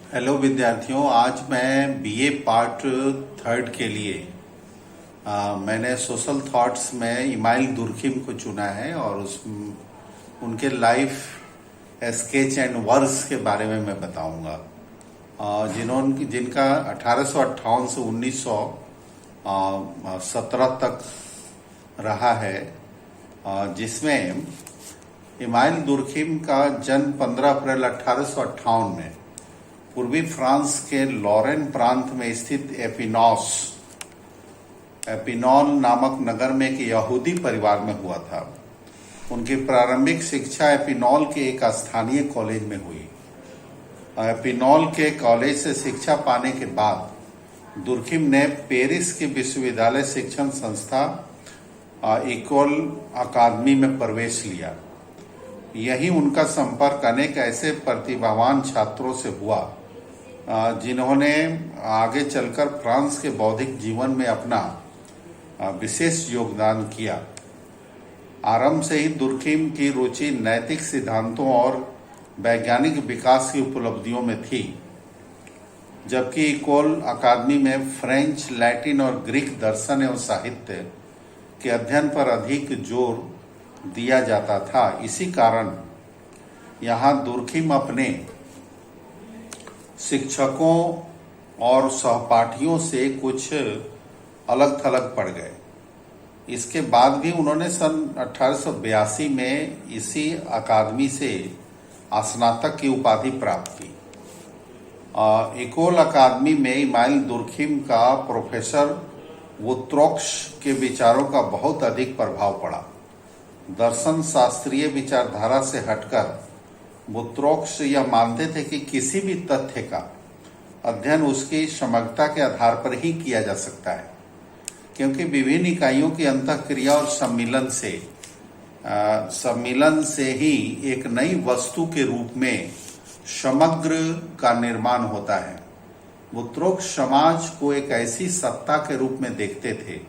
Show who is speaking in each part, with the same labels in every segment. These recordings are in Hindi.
Speaker 1: हेलो विद्यार्थियों, आज मैं बीए पार्ट थर्ड के लिए मैंने सोशल थॉट्स में इमाइल दुर्खिम को चुना है और उनके लाइफ स्केच एंड वर्क्स के बारे में मैं बताऊंगा। जिनका 1858 से 1917 तक रहा है, जिसमें इमाइल दुर्खिम का जन्म 15 अप्रैल 1858 में पूर्वी फ्रांस के लॉरेन प्रांत में स्थित एपिनॉल नामक नगर में एक यहूदी परिवार में हुआ था। उनकी प्रारंभिक शिक्षा एपिनॉल के एक स्थानीय कॉलेज में हुई। एपिनॉल के कॉलेज से शिक्षा पाने के बाद दुर्खिम ने पेरिस के विश्वविद्यालय शिक्षण संस्था इकोल अकादमी में प्रवेश लिया। यही उनका संपर्क अनेक ऐसे प्रतिभावान छात्रों से हुआ जिन्होंने आगे चलकर फ्रांस के बौद्धिक जीवन में अपना विशेष योगदान किया। आरंभ से ही दुर्खिम की रुचि नैतिक सिद्धांतों और वैज्ञानिक विकास की उपलब्धियों में थी, जबकि इकोल अकादमी में फ्रेंच, लैटिन और ग्रीक दर्शन एवं साहित्य के अध्ययन पर अधिक जोर दिया जाता था। इसी कारण यहाँ दुर्खिम अपने शिक्षकों और सहपाठियों से कुछ अलग थलग पड़ गए। इसके बाद भी उन्होंने सन 1882 में इसी अकादमी से स्नातक की उपाधि प्राप्त की। इकोल अकादमी में इमाइल दुर्खिम का प्रोफेसर वुत्रोक्स के विचारों का बहुत अधिक प्रभाव पड़ा। दर्शन शास्त्रीय विचारधारा से हटकर वुत्रोक्स यह मानते थे कि किसी भी तथ्य का अध्ययन उसकी समग्रता के आधार पर ही किया जा सकता है, क्योंकि विभिन्न इकाइयों की अंतःक्रिया और सम्मिलन से ही एक नई वस्तु के रूप में समग्र का निर्माण होता है। वुत्रोक्स समाज को एक ऐसी सत्ता के रूप में देखते थे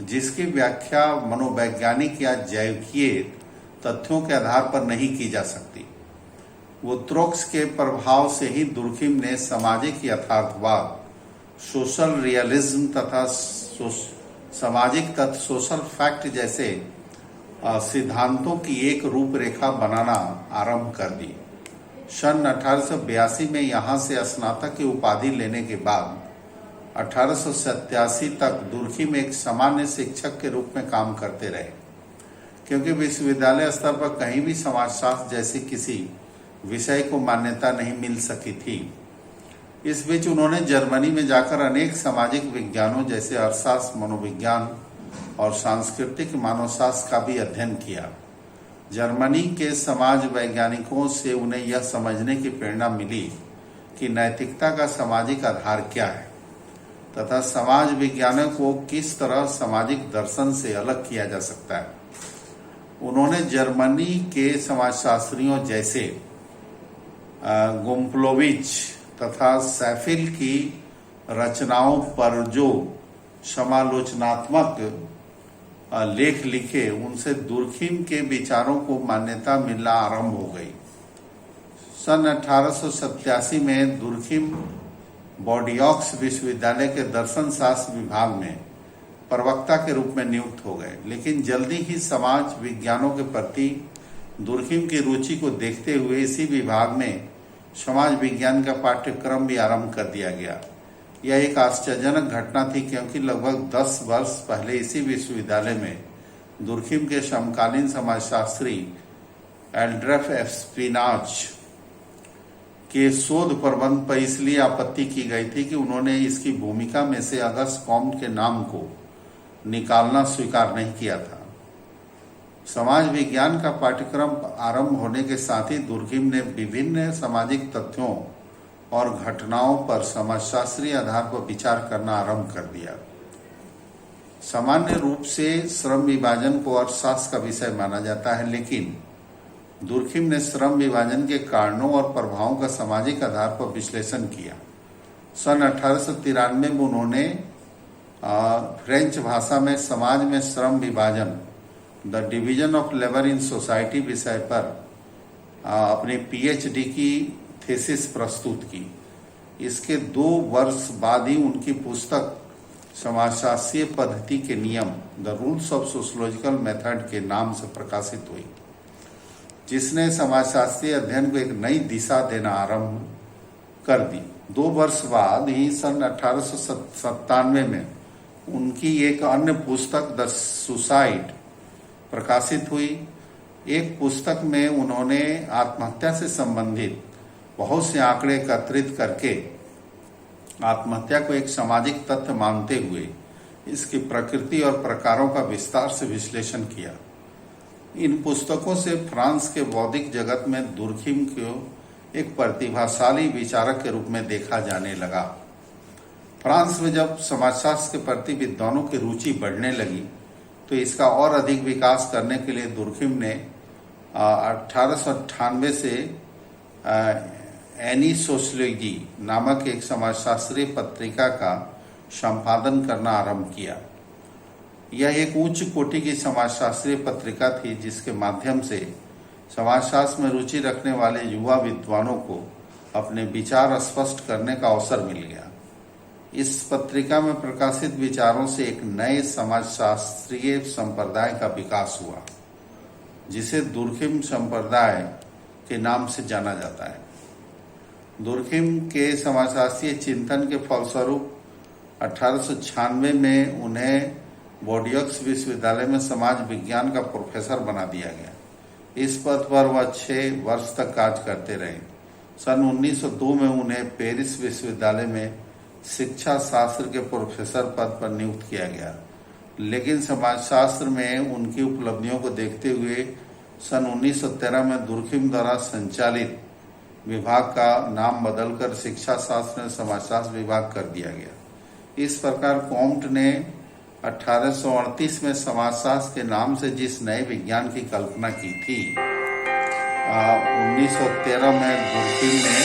Speaker 1: जिसकी व्याख्या मनोवैज्ञानिक या जैविकीय तथ्यों के आधार पर नहीं की जा सकती। वुत्रोक्स के प्रभाव से ही दुर्खिम ने सामाजिक यथार्थवाद, सोशल रियलिज्म तथा सामाजिक तत्व, सोशल फैक्ट जैसे सिद्धांतों की एक रूपरेखा बनाना आरंभ कर दी। सन 1882 में यहाँ से स्नातक की उपाधि लेने के बाद 1887 तक दुर्खिम एक सामान्य शिक्षक के रूप में काम करते रहे, क्योंकि विश्वविद्यालय स्तर पर कहीं भी समाजशास्त्र जैसे किसी विषय को मान्यता नहीं मिल सकी थी। इस बीच उन्होंने जर्मनी में जाकर अनेक सामाजिक विज्ञानों जैसे अर्थशास्त्र, मनोविज्ञान और सांस्कृतिक मानवशास्त्र का भी अध्ययन किया। जर्मनी के समाज वैज्ञानिकों से उन्हें यह समझने की प्रेरणा मिली कि नैतिकता का सामाजिक आधार क्या है तथा समाज विज्ञानों को किस तरह सामाजिक दर्शन से अलग किया जा सकता है। उन्होंने जर्मनी के समाजशास्त्रियों जैसे गुम्प्लोविच तथा सैफिल की रचनाओं पर जो समालोचनात्मक लेख लिखे, उनसे दुर्खिम के विचारों को मान्यता मिलना आरंभ हो गई। सन 1887 में दुर्खिम बॉर्डियॉक्स विश्वविद्यालय के दर्शन शास्त्र विभाग में प्रवक्ता के रूप में नियुक्त हो गए, लेकिन जल्दी ही समाज विज्ञानों के प्रति दुर्खिम की रुचि को देखते हुए इसी विभाग में समाज विज्ञान का पाठ्यक्रम भी आरंभ कर दिया गया। यह एक आश्चर्यजनक घटना थी, क्योंकि लगभग 10 वर्ष पहले इसी विश्वविद्यालय में दुर्खिम के समकालीन समाजशास्त्री एल्ड्रेफ स्पिनाच के शोध प्रबंध पर इसलिए आपत्ति की गई थी कि उन्होंने इसकी भूमिका में से अगस्त कॉम्ट के नाम को निकालना स्वीकार नहीं किया था। समाज विज्ञान का पाठ्यक्रम आरंभ होने के साथ ही दुर्खिम ने विभिन्न सामाजिक तथ्यों और घटनाओं पर समाजशास्त्रीय आधार पर विचार करना आरंभ कर दिया। सामान्य रूप से श्रम विभाजन को अर्थशास्त्र का विषय माना जाता है, लेकिन दुर्खिम ने श्रम विभाजन के कारणों और प्रभावों का सामाजिक आधार पर विश्लेषण किया। सन 1893 में उन्होंने फ्रेंच भाषा में समाज में श्रम विभाजन, the division of labour in society विषय पर अपनी पीएचडी की थीसिस प्रस्तुत की, इसके 2 वर्ष बाद ही उनकी पुस्तक समाजशास्त्रीय पद्धति के नियम the rules of sociological method के नाम से प्रकाशित हुई, जिसने समाजशास्त्रीय अध्ययन को एक नई दिशा देना आरंभ कर दी। 2 वर्ष बाद ही सन 1897 में उनकी एक अन्य पुस्तक द सुसाइड प्रकाशित हुई। एक पुस्तक में उन्होंने आत्महत्या से संबंधित बहुत से आंकड़े एकत्रित करके आत्महत्या को एक सामाजिक तथ्य मानते हुए इसकी प्रकृति और प्रकारों का विस्तार से विश्लेषण किया। इन पुस्तकों से फ्रांस के बौद्धिक जगत में दुर्खिम को एक प्रतिभाशाली विचारक के रूप में देखा जाने लगा। फ्रांस में जब समाजशास्त्र के प्रति विद्वानों की रुचि बढ़ने लगी तो इसका और अधिक विकास करने के लिए दुर्खिम ने 1898 से एनी सोशियोलॉजी नामक एक समाजशास्त्रीय पत्रिका का संपादन करना आरंभ किया। यह एक उच्च कोटि की समाजशास्त्रीय पत्रिका थी, जिसके माध्यम से समाजशास्त्र में रुचि रखने वाले युवा विद्वानों को अपने विचार स्पष्ट करने का अवसर मिल गया। इस पत्रिका में प्रकाशित विचारों से एक नए समाजशास्त्रीय संप्रदाय का विकास हुआ, जिसे दुर्खिम संप्रदाय के नाम से जाना जाता है। दुर्खिम के समाजशास्त्रीय चिंतन के फलस्वरूप 1896 में उन्हें बोर्डियक्स विश्वविद्यालय में समाज विज्ञान का प्रोफेसर बना दिया गया। इस पद पर वह 6 वर्ष तक कार्य करते रहे। सन 1902 में उन्हें पेरिस विश्वविद्यालय में शिक्षा शास्त्र के प्रोफेसर पद पर नियुक्त किया गया, लेकिन समाजशास्त्र में उनकी उपलब्धियों को देखते हुए सन 1913 में दुर्खिम द्वारा संचालित विभाग का नाम बदलकर शिक्षा शास्त्र में समाजशास्त्र विभाग कर दिया गया। इस प्रकार कॉम्ट ने 1838 में समाजशास्त्र के नाम से जिस नए विज्ञान की कल्पना की थी, 1913 में दुर्खिम ने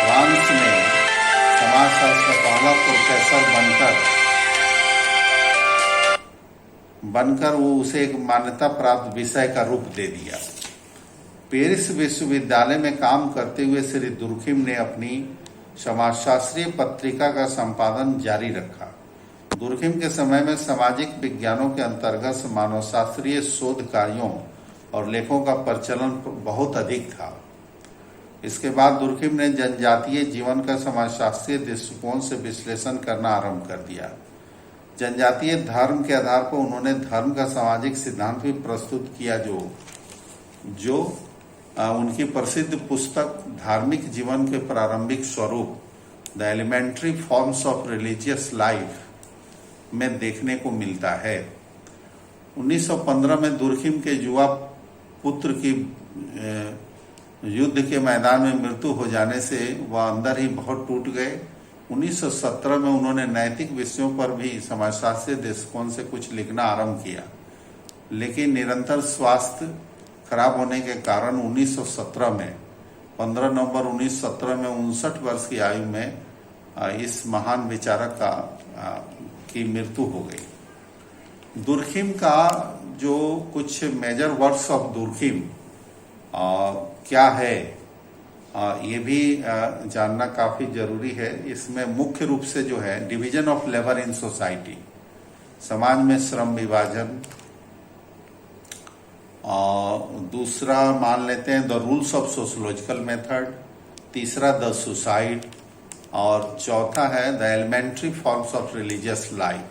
Speaker 1: फ्रांस में समाजशास्त्र का पहला प्रोफेसर बनकर वो उसे एक मान्यता प्राप्त विषय का रूप दे दिया। पेरिस विश्वविद्यालय में काम करते हुए श्री दुर्खिम ने अपनी समाजशास्त्रीय पत्रिका का संपादन जारी रखा। दुर्खिम के समय में सामाजिक विज्ञानों के अंतर्गत मानवशास्त्रीय शोध कार्यों और लेखों का प्रचलन बहुत अधिक था। इसके बाद दुर्खिम ने जनजातीय जीवन का समाजशास्त्रीय दृष्टिकोण से विश्लेषण करना आरंभ कर दिया। जनजातीय धर्म के आधार पर उन्होंने धर्म का सामाजिक सिद्धांत भी प्रस्तुत किया, जो उनकी प्रसिद्ध पुस्तक धार्मिक जीवन के प्रारंभिक स्वरूप the elementary forms of religious life में देखने को मिलता है। 1915 में दुर्खिम के युवा पुत्र की युद्ध के मैदान में मृत्यु हो जाने से वह अंदर ही बहुत टूट गए। 1917 में उन्होंने नैतिक विषयों पर भी समाजशास्त्रीय दृष्टिकोण से कुछ लिखना आरंभ किया, लेकिन निरंतर स्वास्थ्य खराब होने के कारण 1917 में 15 नवंबर 1917 में 59 वर्ष की आयु में इस महान विचारक की मृत्यु हो गई। दुर्खिम का जो कुछ मेजर वर्क्स ऑफ दुर्खिम क्या है, ये भी जानना काफी जरूरी है। इसमें मुख्य रूप से जो है division of labour in society, समाज में श्रम विभाजन, दूसरा मान लेते हैं the rules of sociological method, तीसरा द सुसाइड, और चौथा है the elementary forms of religious life.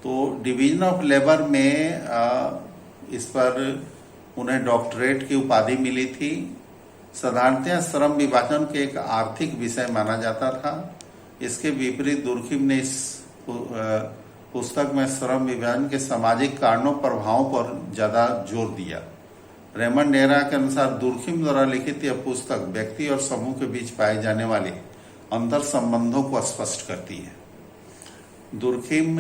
Speaker 1: तो डिवीजन ऑफ लेबर में इस पर उन्हें डॉक्टरेट की उपाधि मिली थी। साधारणतः श्रम विभाजन के एक आर्थिक विषय माना जाता था। इसके विपरीत दुर्खिम ने इस पुस्तक में श्रम विभाजन के सामाजिक कारणों प्रभावों पर ज्यादा जोर दिया। रेमंड डेरा के अनुसार दुर्खिम द्वारा लिखित यह पुस्तक व्यक्ति और समूह के बीच पाए जाने वाले अंतर संबंधों को स्पष्ट करती है। दुर्खिम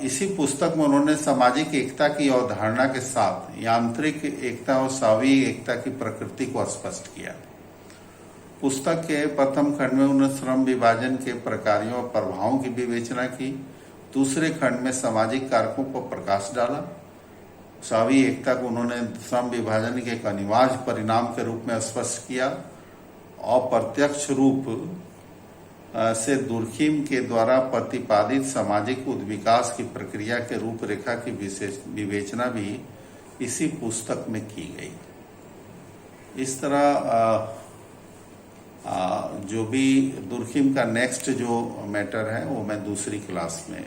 Speaker 1: इसी पुस्तक में उन्होंने सामाजिक एकता की अवधारणा के साथ यांत्रिक एकता और सामूहिक एकता की प्रकृति को स्पष्ट किया। पुस्तक के प्रथम खंड में उन्होंने श्रम विभाजन के प्रकारों और प्रभावों की विवेचना की। दूसरे खंड में सामाजिक कारकों पर प्रकाश डाला। सावी एकता को उन्होंने श्रम विभाजन के एक अनिवार्य परिणाम के रूप में स्पष्ट किया। अप्रत्यक्ष रूप से दुर्खिम के द्वारा प्रतिपादित सामाजिक विकास की प्रक्रिया के रूपरेखा की विवेचना भी इसी पुस्तक में की गई। इस तरह जो भी दुर्खिम का नेक्स्ट जो मैटर है वो मैं दूसरी क्लास में